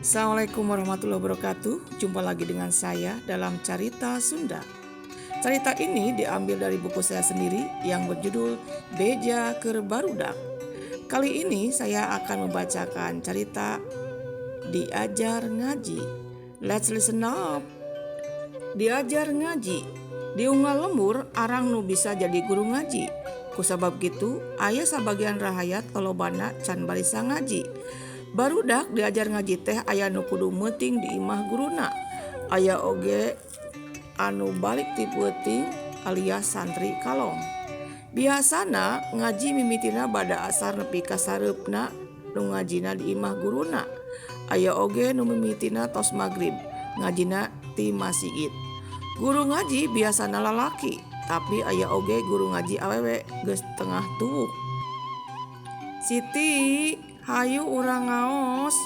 Assalamualaikum warahmatullahi wabarakatuh. Jumpa lagi dengan saya dalam Carita Sunda. Cerita ini diambil dari buku saya sendiri yang berjudul Beja Keur Barudak. Kali ini saya akan membacakan cerita Diajar Ngaji. Let's listen up. Diajar ngaji. Di unggal lembur arang nu bisa jadi guru ngaji. Kusabab gitu aya sabagian rahayat lolobana can barisa ngaji. Barudak diajar ngaji teh aya nu kudu meuting di imah guruna. Aya oge anu balik ti peuting alias santri kalong. Biasana ngaji mimitina bada asar nepi ka sareupna nu ngajina di imah guruna. Aya oge nu mimitina tos magrib ngajina ti masjid. Guru ngaji biasana lalaki, tapi aya oge guru ngaji awewe geus tengah tuwuk. Siti, hayu urang ngaos.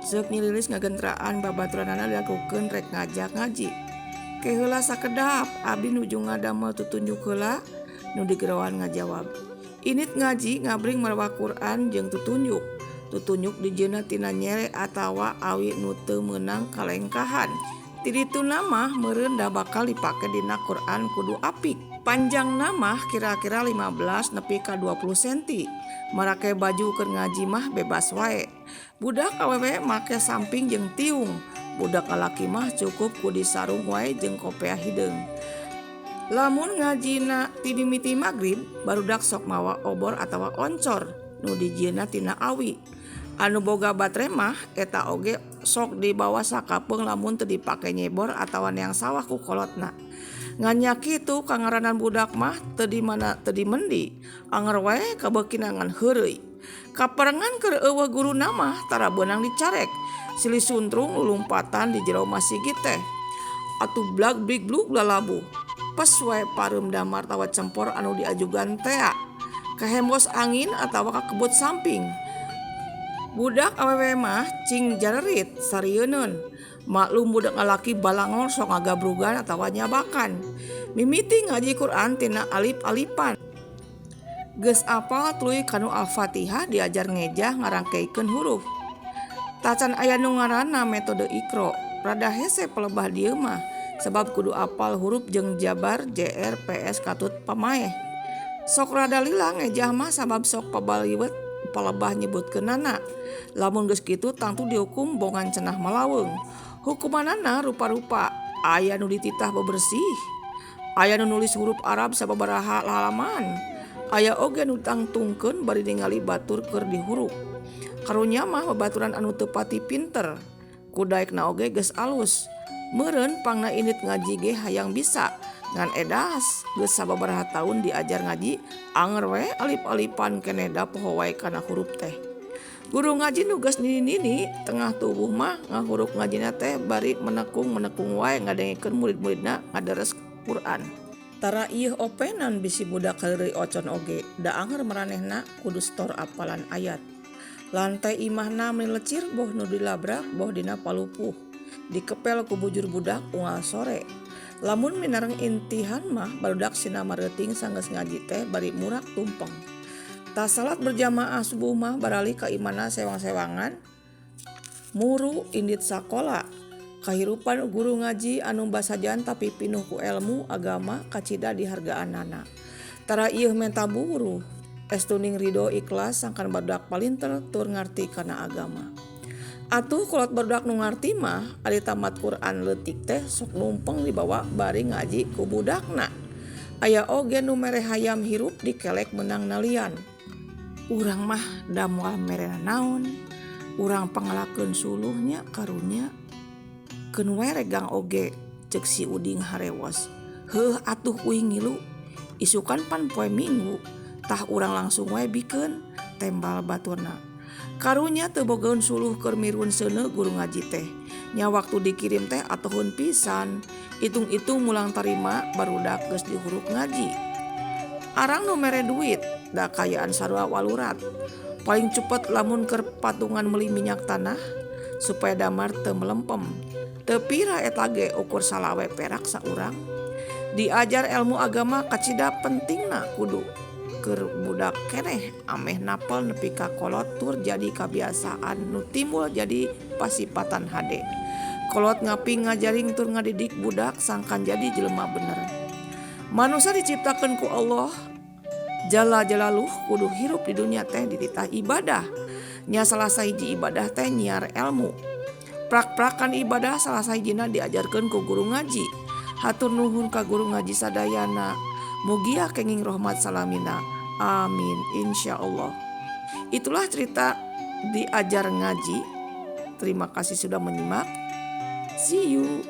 Zeuk nyililis ngagentraan babaturanana dilakukeun rek ngajak ngaji. Keheula sakedap abdi nuju ngadamel tutunjuk heula nu digerawan ngajawab. Init ngaji ngabring mawa Quran jeung tutunjuk. Tutunjuk dijieuna tina nyere atawa awi nu teu meunang kalengkahan. Ti ditu namah meureun da bakal dipake dina Quran kudu apik. Panjang namah kira-kira 15 nepi ka 20 cm. Marake baju keur ngaji mah bebas wae. Budak awewe make samping jeung tiung. Budak lalaki mah cukup ku disarung wae jeung kopea hideung. Lamun ngajina ti mimiti magrib, barudak sok mawa obor atawa oncor nu dijieuna tina awi. Anu boga batre mah eta oge sok dibawa sakapeung lamun teu dipake nyebor atawa neang sawah ku kolotna. Ngan kitu kangaranan budak mah teu dimendi, anger wae kabekinangan heureuy. Kaperengan keur eueuh guruna mah tara beunang dicarek. Silih suntrung lulumpatan di jero masjid teh. Atuh blag big blug lalabuh. Pes wae pareum damar tawa cempor anu diajugan tea. Kahembos angin atawa ka kebut samping. Budak awewe mah cing jarerit sarieun. Maklum budak lalaki balangor sok ngagabrugan atawa nyabakan. Mimiti ngaji Quran tina alip-alipan. Geus apal tuluy kanu Al-Fatihah diajar ngejah ngarangkeikeun huruf. Tacan aya nu ngaranna metode Iqra. Rada hese pelebah dieu mah sebab kudu apal huruf jeung jabar JR PS katut pamaeh. Sok rada lila ngejah mah sabab sok pabaliwet pelebah nyebutkeunana. Lamun geus kitu tangtu dihukum bongan cenah malaweung. Hukumanana rupa-rupa, aya nu dititah bebersih, aya nu nulis huruf Arab sababaraha halaman, aya oge nu tangtungkeun bari ningali batur keur dihuruf. Karunya mah babaturan anu teu pati pinter, kudaekna oge geus alus. Meureun pangna init ngaji ge hayang bisa, ngan edas geus sababaraha taun diajar ngaji, anger we alip-alipan keneh da poho wae kana huruf teh. Guru ngaji nugas nini-nini tengah tubuh mah ngahuruf ngajina teh bari menekung wae ngadengikeun murid-muridna ngadares Quran. Tara ieu openan bisi budak heureuy ocon oge, da anger maranehna kudu stor apalan ayat. Lantai imahna melecir boh nu dilabrak boh dina palupuh. Dikepel ku bujur budak unggal sore. Lamun minareng intihan mah barudak sinama reuting sanggeus ngaji teh bari murak tumpeng. Tas salat berjamaah subuh mah barali ka imana sewang-sewangan muru indit sakola. Kahirupan guru ngaji anu basajan tapi pinuh ku ilmu agama kacida dihargaanana. Tara ieu menta buru estuning ridho ikhlas sangkan barudak palinter tur ngarti kana agama. Atuh kolot barudak nu ngarti mah ari tamat Quran leutik teh sok numpeng dibawa bari ngaji ku budakna. Aya oge nu mere hayam hirup dikelek menang nalian. Urang mah da moal merena naon, urang pangalakeun suluhnya karunya keun we regang oge ceuk si Uding harewos. Heuh atuh uing ngilu, isukan pan poe Minggu, tah urang langsung we bikeun tembal baturna. Karunya teu bogaeun suluh keur mirun seuneu guru ngaji teh. Nya waktu dikirim teh atuhun pisan, itung-itung mulang tarima barudak geus dihuruf ngaji. Arang nu mere duit da kayaan sarua walurat. Paling cepet lamun keur patungan meuli minyak tanah supaya damar teu melempem. Teu pira eta ge ukur salawe perak saurang. Diajar ilmu agama kacida pentingna kudu keur budak keneh ameh napel nepi ka kolot tur jadi kabiasaan nu timbul jadi pasipatan hade. Kolot ngaping ngajaring tur ngadidik budak sangkan jadi jelema bener. Manusia diciptakeun ku Allah Jalla Jalaluh kudu hirup di dunia teh dititah ibadah. Nya salah sahiji ibadah teh nyiar ilmu. Prak-prakan ibadah salah sahijina diajarkeun ku guru ngaji. Hatur nuhun ka guru ngaji sadayana. Mugia kenging rahmat salamina. Amin insyaallah. Itulah cerita diajar ngaji. Terima kasih sudah menyimak. See you.